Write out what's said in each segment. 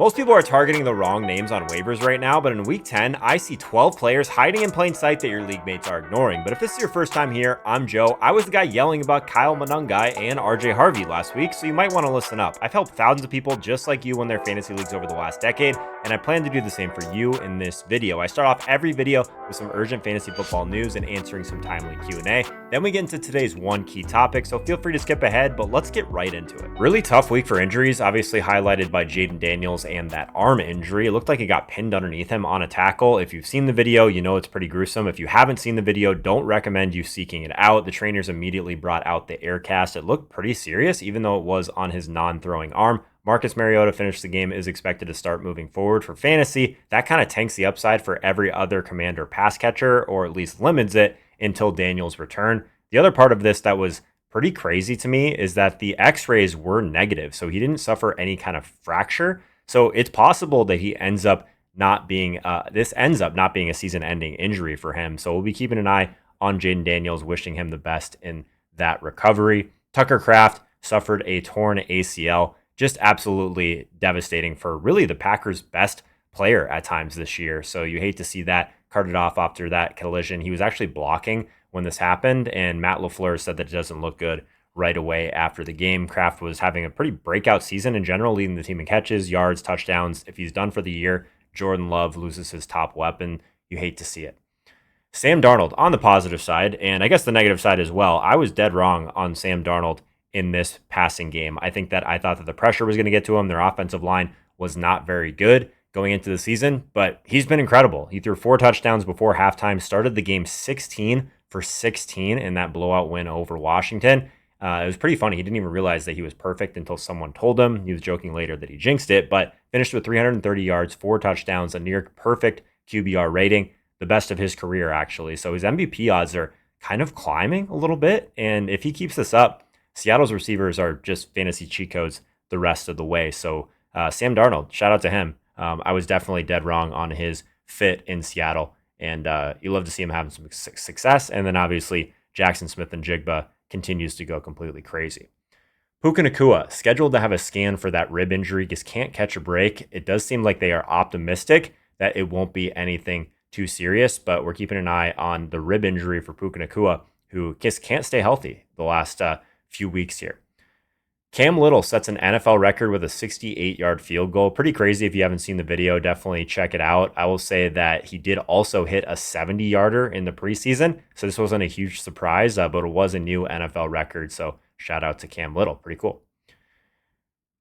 Most people are targeting the wrong names on waivers right now, but in week 10, I see 12 players hiding in plain sight that your league mates are ignoring. But if this is your first time here, I'm Joe. I was the guy yelling about Kyle Monangai and RJ Harvey last week, so you might want to listen up. I've helped thousands of people just like you win their fantasy leagues over the last decade, and I plan to do the same for you in this video. I start off every video with some urgent fantasy football news and answering some timely Q&A. Then we get into today's one key topic, so feel free to skip ahead, but let's get right into it. Really tough week for injuries, obviously highlighted by Jaden Daniels and that arm injury. It looked like it got pinned underneath him on a tackle. If you've seen the video, you know it's pretty gruesome. If you haven't seen the video, don't recommend you seeking it out. The trainers immediately brought out the air cast. It looked pretty serious, even though it was on his non-throwing arm. Marcus Mariota finished the game, is expected to start moving forward for fantasy. That kind of tanks the upside for every other commander pass catcher, or at least limits it until Daniels' return. The other part of this that was pretty crazy to me is that the x-rays were negative, so he didn't suffer any kind of fracture. So it's possible that he ends up not being, this ends up not being a season-ending injury for him. So we'll be keeping an eye on Jaden Daniels, wishing him the best in that recovery. Tucker Kraft suffered a torn ACL, just absolutely devastating for really the Packers' best player at times this year. So you hate to see that carted off after that collision. He was actually blocking when this happened, and Matt LaFleur said that it doesn't look good right away after the game. Kraft was having a pretty breakout season in general, leading the team in catches, yards, touchdowns. If he's done for the year, Jordan Love loses his top weapon. You hate to see it. Sam Darnold on the positive side, and I guess the negative side as well. I was dead wrong on Sam Darnold in this passing game. I thought that the pressure was going to get to him. Their offensive line was not very good going into the season, but he's been incredible. He threw 4 touchdowns before halftime, started the game 16 for 16 in that blowout win over Washington. It was pretty funny. He didn't even realize that he was perfect until someone told him. He was joking later that he jinxed it, but finished with 330 yards, 4 touchdowns, a near perfect QBR rating, the best of his career, actually. So his MVP odds are kind of climbing a little bit, and if he keeps this up, Seattle's receivers are just fantasy cheat codes the rest of the way. So Sam Darnold, shout out to him. I was definitely dead wrong on his fit in Seattle, and you love to see him having some success. And then obviously Jackson Smith and Jigba continues to go completely crazy. Puka Nacua, scheduled to have a scan for that rib injury, just can't catch a break. It does seem like they are optimistic that it won't be anything too serious, but we're keeping an eye on the rib injury for Puka Nacua, who just can't stay healthy the last few weeks here. Cam Little sets an NFL record with a 68-yard field goal. Pretty crazy. If you haven't seen the video, definitely check it out. I will say that he did also hit a 70-yarder in the preseason, so this wasn't a huge surprise, but it was a new NFL record, so shout out to Cam Little. Pretty cool.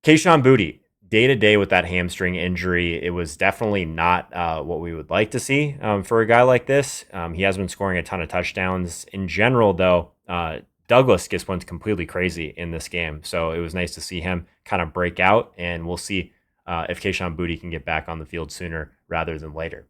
Kayshon Boutte, day-to-day with that hamstring injury. It was definitely not what we would like to see for a guy like this. He has been scoring a ton of touchdowns. In general, though, Douglas just went completely crazy in this game. So it was nice to see him kind of break out, and we'll see if Kayshon Boutte can get back on the field sooner rather than later.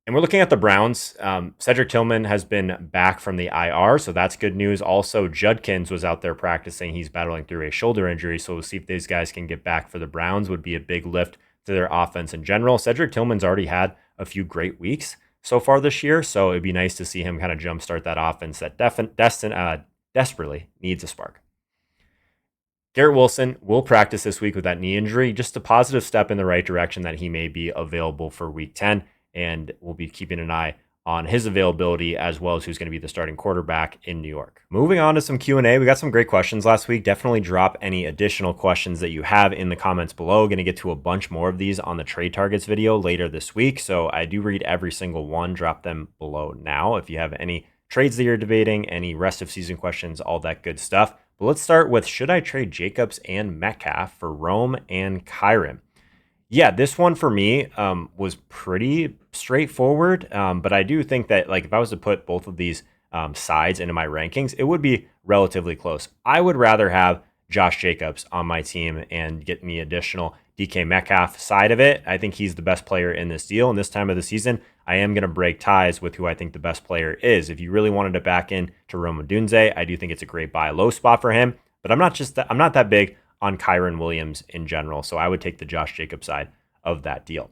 And we're looking at the Browns. Cedric Tillman has been back from the IR, so that's good news. Also, Judkins was out there practicing. He's battling through a shoulder injury, so we'll see if these guys can get back for the Browns. Would be a big lift to their offense in general. Cedric Tillman's already had a few great weeks so far this year, so it'd be nice to see him kind of jumpstart that offense that desperately needs a spark. Garrett Wilson will practice this week with that knee injury. Just a positive step in the right direction that he may be available for week 10, and we'll be keeping an eye on his availability as well as who's going to be the starting quarterback in New York. Moving on to some Q&A. We got some great questions last week. Definitely drop any additional questions that you have in the comments below. Going to get to a bunch more of these on the trade targets video later this week, so I do read every single one. Drop them below now if you have any trades that you're debating, any rest of season questions, all that good stuff. But let's start with, should I trade Jacobs and Metcalf for Rome and Kareem? Yeah, this one for me was pretty straightforward, but I do think that like if I was to put both of these sides into my rankings, it would be relatively close. I would rather have Josh Jacobs on my team and get me additional DK Metcalf side of it. I think he's the best player in this deal. And this time of the season, I am going to break ties with who I think the best player is. If you really wanted to back in to Rome Odunze, I do think it's a great buy low spot for him. But I'm not that big on Kyron Williams in general. So I would take the Josh Jacobs side of that deal.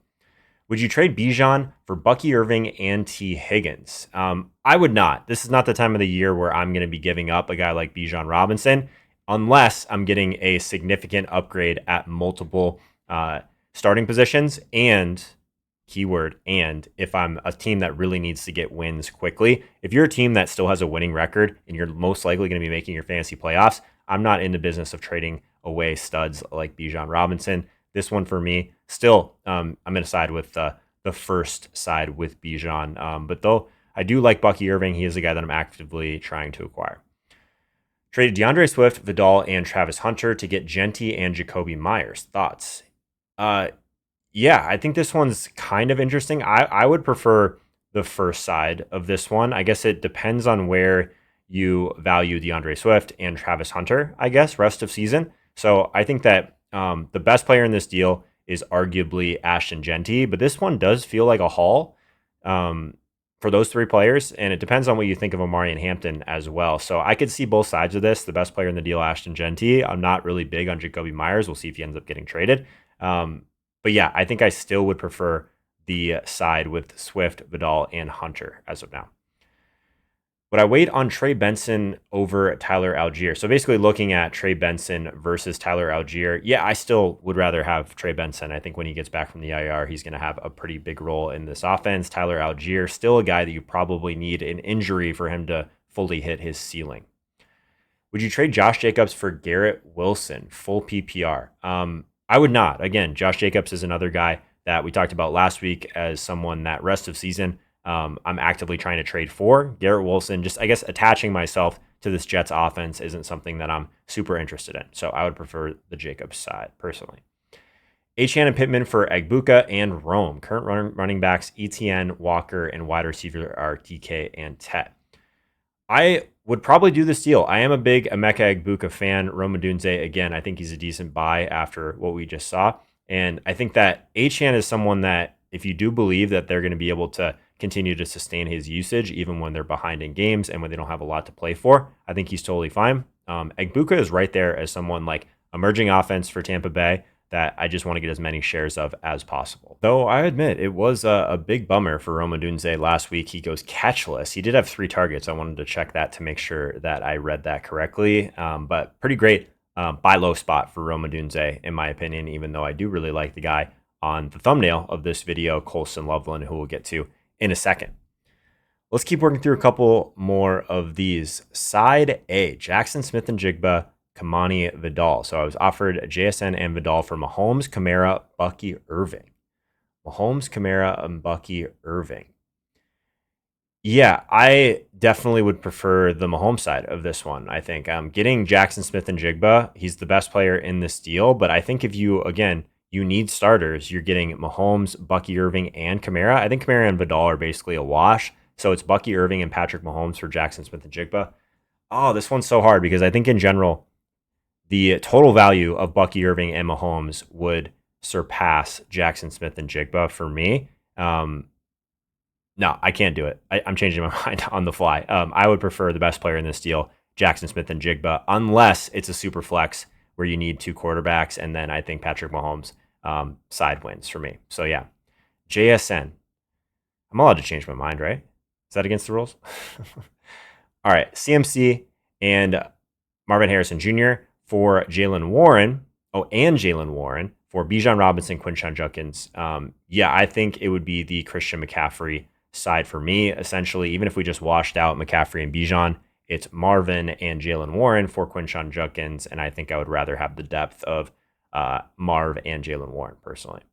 Would you trade Bijan for Bucky Irving and T. Higgins? I would not. This is not the time of the year where I'm going to be giving up a guy like Bijan Robinson unless I'm getting a significant upgrade at multiple starting positions and keyword and if I'm a team that really needs to get wins quickly. If you're a team that still has a winning record and you're most likely going to be making your fantasy playoffs, I'm not in the business of trading away studs like Bijan Robinson. This one for me, still, I'm going to side with the first side with Bijan. But though I do like Bucky Irving, he is a guy that I'm actively trying to acquire. Traded DeAndre Swift, Vidal, and Travis Hunter to get Jeanty and Jacoby Myers. Thoughts? Yeah, I think this one's kind of interesting. I would prefer the first side of this one. I guess it depends on where you value DeAndre Swift and Travis Hunter, I guess, rest of season. So I think that the best player in this deal is arguably Ashton Jeanty, but this one does feel like a haul for those three players, and it depends on what you think of Amari and Hampton as well. So I could see both sides of this. The best player in the deal, Ashton Jeanty. I'm not really big on Jacoby Myers. We'll see if he ends up getting traded. But yeah, I think I still would prefer the side with Swift, Vidal, and Hunter as of now. Would I wait on Trey Benson over Tyler Algier? So basically looking at Trey Benson versus Tyler Algier, yeah, I still would rather have Trey Benson. I think when he gets back from the IR, he's going to have a pretty big role in this offense. Tyler Algier, still a guy that you probably need an injury for him to fully hit his ceiling. Would you trade Josh Jacobs for Garrett Wilson, full PPR? I would not. Again, Josh Jacobs is another guy that we talked about last week as someone that rest of season I'm actively trying to trade for. Garrett Wilson, just I guess attaching myself to this Jets offense isn't something that I'm super interested in. So I would prefer the Jacobs side personally. Achane and Pittman for Egbuka and Rome. Current running backs ETN, Walker, and wide receiver are TK and Tet. I would probably do this deal. I am a big Emeka Egbuka fan. Rome Odunze, again, I think he's a decent buy after what we just saw. And I think that Achane is someone that if you do believe that they're going to be able to continue to sustain his usage, even when they're behind in games and when they don't have a lot to play for, I think he's totally fine. Egbuka is right there as someone like emerging offense for Tampa Bay that I just want to get as many shares of as possible. Though I admit it was a big bummer for Rome Odunze last week. He goes catchless. He did have 3 targets. I wanted to check that to make sure that I read that correctly. But pretty great buy low spot for Rome Odunze, in my opinion, even though I do really like the guy on the thumbnail of this video, Colston Loveland, who we'll get to in a second. Let's keep working through a couple more of these. Side A, Jackson Smith-Njigba, Kamani Vidal. So I was offered JSN and Vidal for Mahomes, Kamara, Bucky Irving. Mahomes, Kamara, and Bucky Irving. Yeah, I definitely would prefer the Mahomes side of this one. I think getting Jackson Smith-Njigba, he's the best player in this deal. But I think if you, again, you need starters, you're getting Mahomes, Bucky Irving, and Kamara. I think Kamara and Vidal are basically a wash. So it's Bucky Irving and Patrick Mahomes for Jackson Smith-Njigba. Oh, this one's so hard because I think in general, the total value of Bucky Irving and Mahomes would surpass Jackson Smith-Njigba for me. No, I can't do it. I'm changing my mind on the fly. I would prefer the best player in this deal, Jackson Smith-Njigba, unless it's a super flex where you need 2 quarterbacks, and then I think Patrick Mahomes side wins for me. So yeah, JSN. I'm allowed to change my mind, right? Is that against the rules? All right, CMC and Marvin Harrison Jr. for Jalen Warren. Oh, and Jalen Warren for Bijan Robinson, Quinshon Judkins. Yeah, I think it would be the Christian McCaffrey side for me. Essentially, even if we just washed out McCaffrey and Bijan, it's Marvin and Jalen Warren for Quinshon Judkins, and I think I would rather have the depth of Marv and Jalen Warren personally.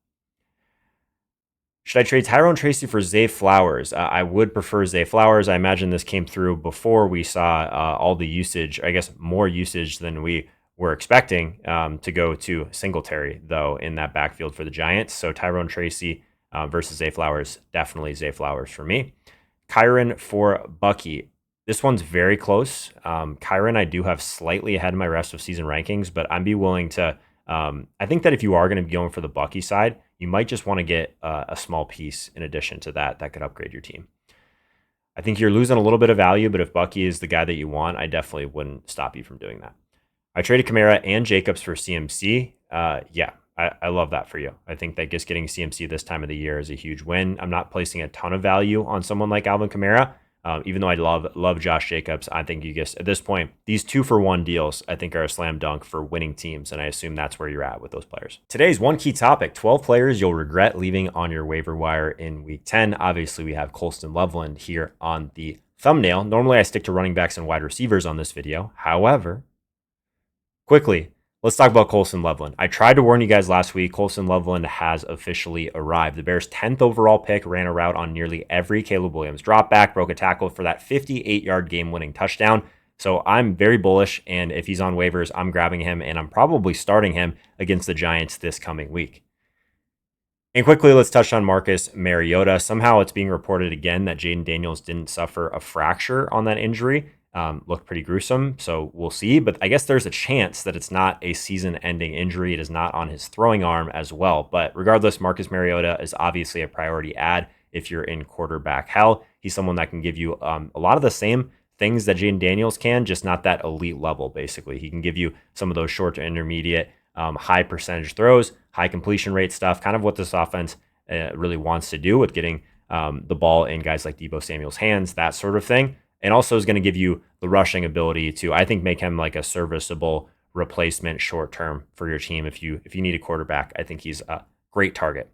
Should I trade Tyrone Tracy for Zay Flowers? I would prefer Zay Flowers. I imagine this came through before we saw all the usage, I guess more usage than we were expecting to go to Singletary, though, in that backfield for the Giants. So Tyrone Tracy versus Zay Flowers, definitely Zay Flowers for me. Kyron for Bucky. This one's very close. Kyron, I do have slightly ahead of my rest of season rankings, but I'd be willing to. I think that if you are going to be going for the Bucky side, you might just want to get a small piece in addition to that could upgrade your team. I think you're losing a little bit of value, but if Bucky is the guy that you want, I definitely wouldn't stop you from doing that. I traded Kamara and Jacobs for CMC. Yeah, I love that for you. I think that just getting CMC this time of the year is a huge win. I'm not placing a ton of value on someone like Alvin Kamara, Even though I love Josh Jacobs, I think you guess at this point, these 2-for-1 deals, I think, are a slam dunk for winning teams. And I assume that's where you're at with those players. Today's one key topic, 12 players you'll regret leaving on your waiver wire in week 10. Obviously, we have Colston Loveland here on the thumbnail. Normally, I stick to running backs and wide receivers on this video. However, quickly, let's talk about Colston Loveland. I tried to warn you guys last week. Colston Loveland has officially arrived. The Bears' 10th overall pick ran a route on nearly every Caleb Williams drop back, broke a tackle for that 58-yard game-winning touchdown. So I'm very bullish, and if he's on waivers, I'm grabbing him, and I'm probably starting him against the Giants this coming week. And quickly, let's touch on Marcus Mariota. Somehow it's being reported again that Jaden Daniels didn't suffer a fracture on that injury. Looked pretty gruesome, so we'll see. But I guess there's a chance that it's not a season-ending injury. It is not on his throwing arm as well. But regardless, Marcus Mariota is obviously a priority add if you're in quarterback hell. He's someone that can give you a lot of the same things that Jaden Daniels can, just not that elite level, basically. He can give you some of those short to intermediate, high percentage throws, high completion rate stuff, kind of what this offense really wants to do with getting the ball in guys like Deebo Samuel's hands, that sort of thing. And also is going to give you the rushing ability to, I think, make him like a serviceable replacement short term for your team. If you need a quarterback, I think he's a great target.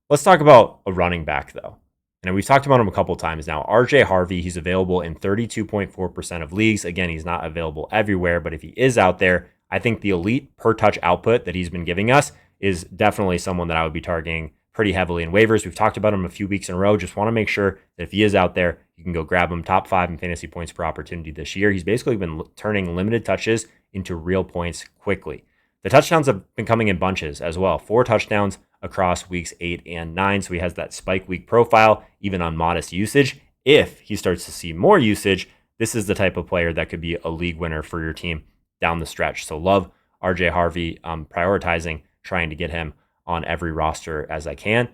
Let's talk about a running back, though. And we've talked about him a couple times now. Harvey, he's available in 32.4% of leagues. Again, he's not available everywhere, but if he is out there, I think the elite per touch output that he's been giving us is definitely someone that I would be targeting pretty heavily in waivers. We've talked about him a few weeks in a row. Just want to make sure that if he is out there, you can go grab him. Top 5 in fantasy points per opportunity this year. He's basically been turning limited touches into real points quickly. The touchdowns have been coming in bunches as well. 4 touchdowns across weeks 8 and 9. So he has that spike week profile, even on modest usage. If he starts to see more usage, this is the type of player that could be a league winner for your team down the stretch. So love Harvey, prioritizing trying to get him on every roster as I can.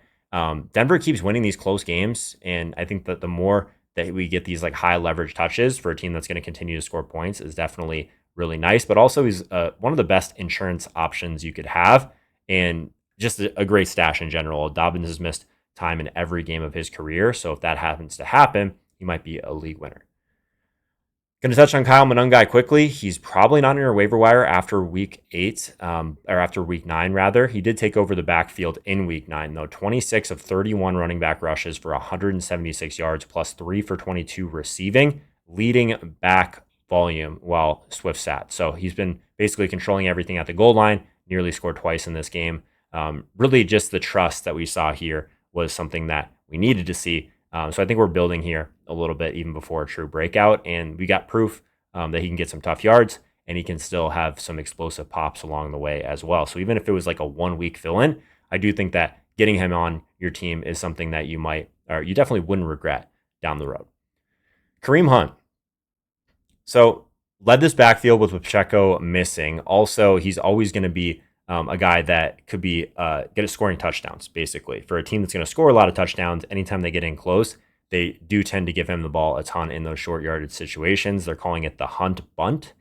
Denver keeps winning these close games, and I think that the more that we get these like high leverage touches for a team that's going to continue to score points is definitely really nice. But also he's one of the best insurance options you could have, and just a great stash in general. Dobbins has missed time in every game of his career, so if that happens to happen, he might be a league winner. Going to touch on Kyle Monangai quickly. He's probably not in your waiver wire after week 8, or after week 9, rather. He did take over the backfield in week 9, though. 26 of 31 running back rushes for 176 yards, plus 3 for 22 receiving, leading back volume while Swift sat. So he's been basically controlling everything at the goal line, nearly scored twice in this game. Really just the trust that we saw here was something that we needed to see. So I think we're building here a little bit even before a true breakout. And we got proof that he can get some tough yards and he can still have some explosive pops along the way as well. So even if it was like a 1-week fill-in, I do think that getting him on your team is something that you might, or you definitely wouldn't regret down the road. Kareem Hunt. So led this backfield with Pacheco missing. Also, he's always going to be a guy that could be scoring touchdowns, basically. For a team that's going to score a lot of touchdowns, anytime they get in close, they do tend to give him the ball a ton in those short yardage situations. They're calling it the Hunt Bunt,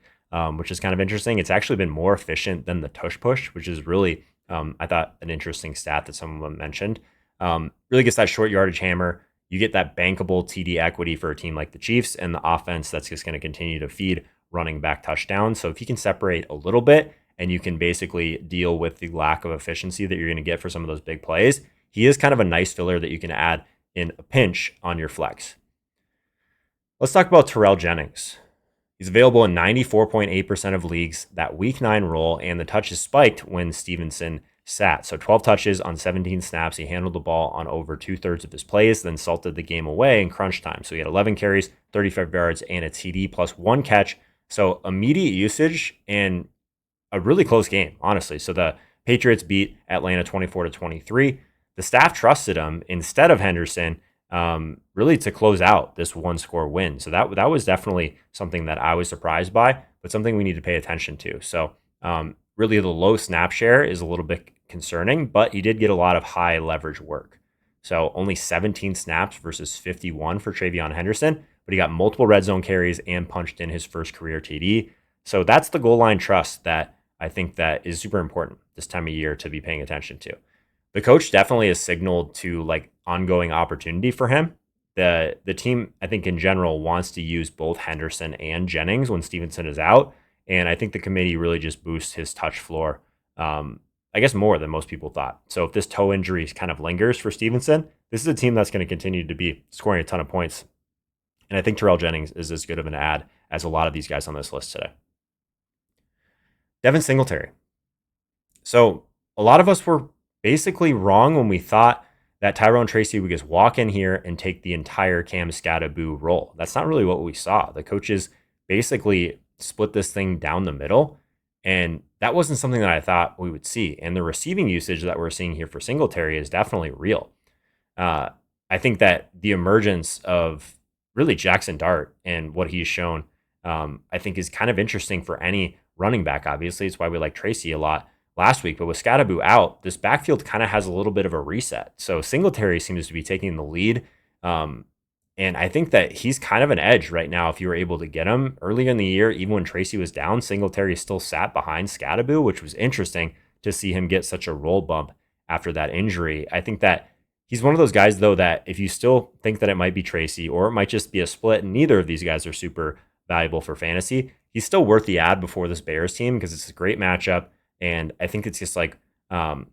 which is kind of interesting. It's actually been more efficient than the Tush Push, which is really, I thought, an interesting stat that someone mentioned. Really gets that short yardage hammer. You get that bankable TD equity for a team like the Chiefs and the offense that's just going to continue to feed running back touchdowns. So if you can separate a little bit, and you can basically deal with the lack of efficiency that you're going to get for some of those big plays, he is kind of a nice filler that you can add in a pinch on your flex. Let's talk about Terrell Jennings. He's available in 94.8% of leagues. That week 9 role, and the touches spiked when Stevenson sat. So 12 touches on 17 snaps. He handled the ball on over 2/3 of his plays, then salted the game away in crunch time. So he had 11 carries, 35 yards, and a TD plus 1 catch. So immediate usage and a really close game, honestly. So the Patriots beat Atlanta 24-23. The staff trusted him instead of Henderson, really to close out this 1-score win. So that was definitely something that I was surprised by, but something we need to pay attention to. So really the low snap share is a little bit concerning, but he did get a lot of high leverage work. So only 17 snaps versus 51 for Travion Henderson, but he got multiple red zone carries and punched in his first career TD. So that's the goal line trust that I think that is super important this time of year to be paying attention to. The coach definitely has signaled to like ongoing opportunity for him, the team, I think in general, wants to use both Henderson and Jennings when Stevenson is out. And I think the committee really just boosts his touch floor, I guess more than most people thought. So if this toe injury kind of lingers for Stevenson, this is a team that's going to continue to be scoring a ton of points. And I think Terrell Jennings is as good of an ad as a lot of these guys on this list today. Devin Singletary. So a lot of us were basically wrong when we thought that Tyrone Tracy would just walk in here and take the entire Cam Scattaboo role. That's not really what we saw. The coaches basically split this thing down the middle, and that wasn't something that I thought we would see. And the receiving usage that we're seeing here for Singletary is definitely real. I think that the emergence of really Jackson Dart and what he's shown, I think is kind of interesting for any running back. Obviously, it's why we like Tracy a lot last week. But with Scattaboo out, this backfield kind of has a little bit of a reset. So Singletary seems to be taking the lead. And I think that he's kind of an edge right now if you were able to get him. Earlier in the year, even when Tracy was down, Singletary still sat behind Scattaboo, which was interesting to see him get such a roll bump after that injury. I think that he's one of those guys, though, that if you still think that it might be Tracy or it might just be a split and neither of these guys are super valuable for fantasy, he's still worth the ad before this Bears team because it's a great matchup. And I think it's just like, I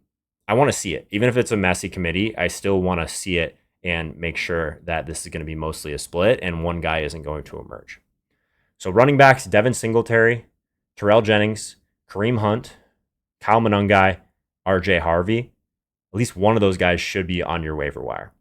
want to see it. Even if it's a messy committee, I still want to see it and make sure that this is going to be mostly a split and one guy isn't going to emerge. So running backs, Devin Singletary, Terrell Jennings, Kareem Hunt, Kyle Monangai, RJ Harvey. At least one of those guys should be on your waiver wire.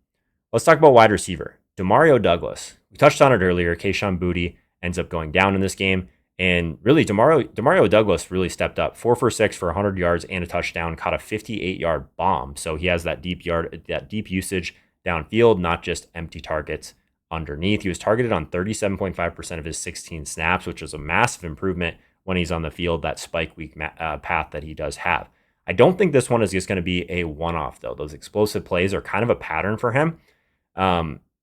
Let's talk about wide receiver. DeMario Douglas. We touched on it earlier. Kayshon Boutte ends up going down in this game. And really, DeMario Douglas really stepped up. 4 for 6 for 100 yards and a touchdown, caught a 58-yard bomb. So he has that deep usage downfield, not just empty targets underneath. He was targeted on 37.5% of his 16 snaps, which is a massive improvement when he's on the field, that spike week path that he does have. I don't think this one is just going to be a one-off, though. Those explosive plays are kind of a pattern for him.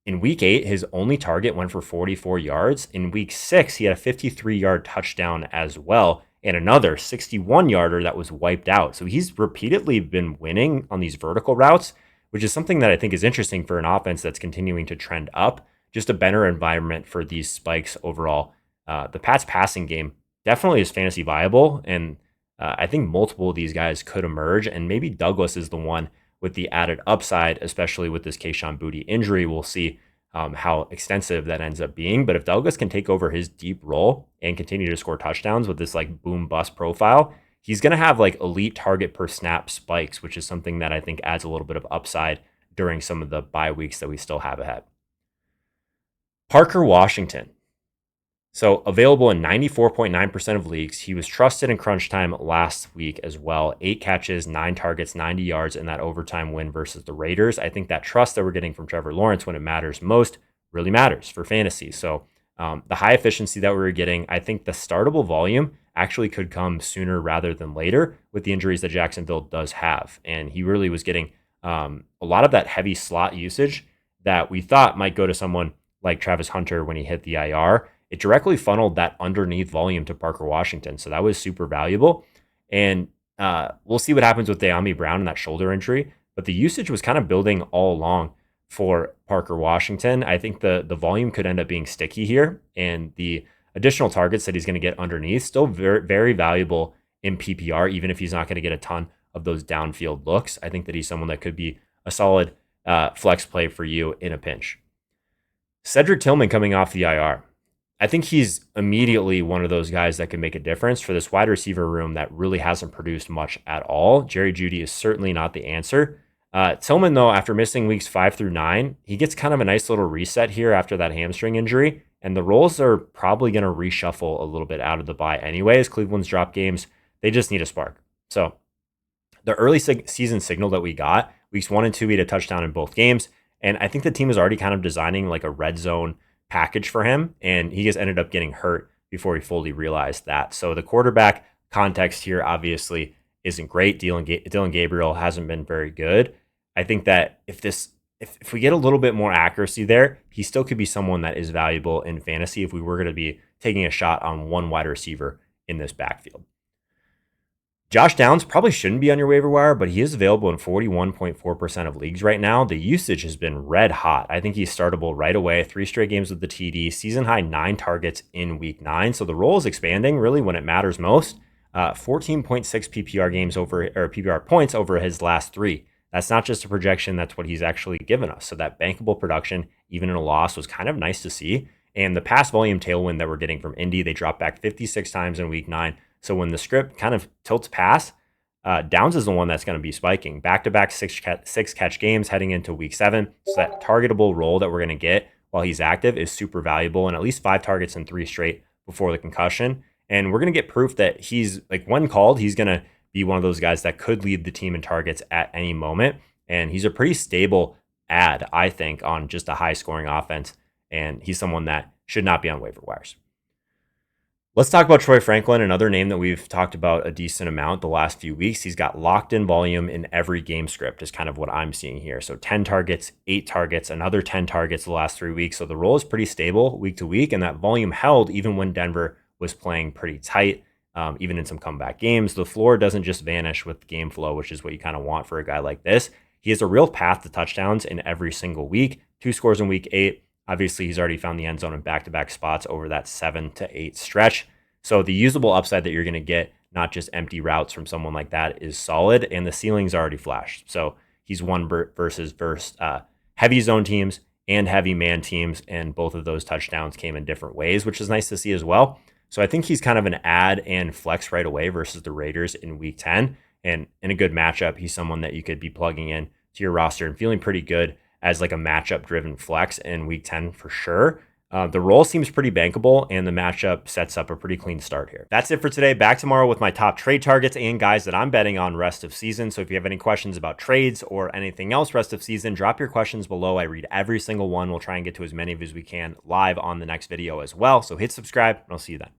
In week 8, his only target went for 44 yards. In week 6, he had a 53-yard touchdown as well, and another 61-yarder that was wiped out. So he's repeatedly been winning on these vertical routes, which is something that I think is interesting for an offense that's continuing to trend up. Just a better environment for these spikes overall. The Pats passing game definitely is fantasy viable, and I think multiple of these guys could emerge, and maybe Douglas is the one with the added upside, especially with this Kayshon Boutte injury. We'll see how extensive that ends up being. But if Douglas can take over his deep role and continue to score touchdowns with this like boom bust profile, he's going to have like elite target per snap spikes, which is something that I think adds a little bit of upside during some of the bye weeks that we still have ahead. Parker Washington. So available in 94.9% of leagues. He was trusted in crunch time last week as well. 8 catches, 9 targets, 90 yards in that overtime win versus the Raiders. I think that trust that we're getting from Trevor Lawrence when it matters most really matters for fantasy. So the high efficiency that we were getting, I think the startable volume actually could come sooner rather than later with the injuries that Jacksonville does have. And he really was getting a lot of that heavy slot usage that we thought might go to someone like Travis Hunter when he hit the IR. It directly funneled that underneath volume to Parker Washington. So that was super valuable. And we'll see what happens with De'Ami Brown and that shoulder injury. But the usage was kind of building all along for Parker Washington. I think the volume could end up being sticky here. And the additional targets that he's going to get underneath, still very, very valuable in PPR, even if he's not going to get a ton of those downfield looks. I think that he's someone that could be a solid flex play for you in a pinch. Cedric Tillman coming off the IR. I think he's immediately one of those guys that can make a difference for this wide receiver room that really hasn't produced much at all. Jerry Jeudy is certainly not the answer. Tillman, though, after missing weeks 5 through 9, he gets kind of a nice little reset here after that hamstring injury, and the roles are probably going to reshuffle a little bit out of the bye anyways. Cleveland's drop games, they just need a spark. So the early season signal that we got, weeks 1 and 2, we had a touchdown in both games, and I think the team is already kind of designing like a red zone package for him, and he just ended up getting hurt before he fully realized that. So the quarterback context here obviously isn't great. Dylan Gabriel hasn't been very good. I think that if we get a little bit more accuracy there, he still could be someone that is valuable in fantasy if we were going to be taking a shot on one wide receiver in this backfield. Josh Downs probably shouldn't be on your waiver wire, but he is available in 41.4% of leagues right now. The usage has been red hot. I think he's startable right away. 3 straight games with the TD, season high 9 targets in week 9. So the role is expanding really when it matters most. 14.6 PPR games over, or PPR points over his last 3. That's not just a projection, that's what he's actually given us. So that bankable production, even in a loss, was kind of nice to see. And the pass volume tailwind that we're getting from Indy, they dropped back 56 times in week 9. So when the script kind of tilts pass, Downs is the one that's going to be spiking. Back-to-back six catch games heading into week 7. So that targetable role that we're going to get while he's active is super valuable, and at least 5 targets in 3 straight before the concussion. And we're going to get proof that he's, like, when called, he's going to be one of those guys that could lead the team in targets at any moment. And he's a pretty stable ad, I think, on just a high-scoring offense. And he's someone that should not be on waiver wires. Let's talk about Troy Franklin, another name that we've talked about a decent amount the last few weeks. He's got locked in volume in every game script is kind of what I'm seeing here. So 10 targets, 8 targets, another 10 targets the last 3 weeks. So the role is pretty stable week to week, and that volume held even when Denver was playing pretty tight, even in some comeback games. The floor doesn't just vanish with game flow, which is what you kind of want for a guy like this. He has a real path to touchdowns in every single week. 2 scores in week 8. Obviously, he's already found the end zone in back-to-back spots over that 7 to 8 stretch. So the usable upside that you're going to get, not just empty routes from someone like that, is solid, and the ceiling's already flashed. So he's won versus heavy zone teams and heavy man teams, and both of those touchdowns came in different ways, which is nice to see as well. So I think he's kind of an add and flex right away versus the Raiders in week 10. And in a good matchup, he's someone that you could be plugging in to your roster and feeling pretty good as like a matchup-driven flex in week 10 for sure. The role seems pretty bankable, and the matchup sets up a pretty clean start here. That's it for today. Back tomorrow with my top trade targets and guys that I'm betting on rest of season. So if you have any questions about trades or anything else rest of season, drop your questions below. I read every single one. We'll try and get to as many of as we can live on the next video as well. So hit subscribe, and I'll see you then.